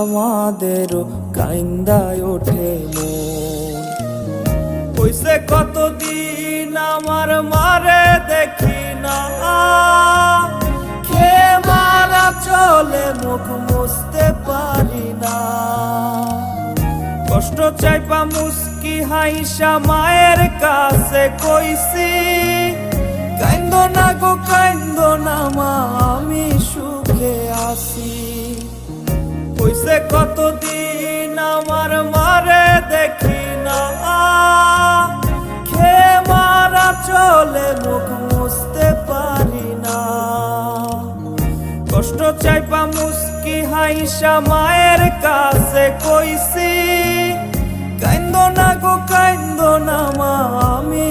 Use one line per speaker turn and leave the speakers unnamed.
আমাদেরও কাইন্দায় ওঠে মন। কইছে কতদিন আমার মারে দেখি না, খেয়ে মারা চলে মুখ মুছতে পারি না। কষ্ট চাইপা মুস্কি হাইসা মায়ের কাছে কইছি, কাইন্দো না গো কাইন্দো না মা, আমি সুখে আছি। কইছে কতদিন আমার মারে দেখি না, খেয়ে মারা চলে মুখ মুছতে পারি না। কষ্ট চাইপা মুস্কি হাইসা মায়ের কাছে কইছি, কাইন্দো না গো কাইন্দো না মা, আমি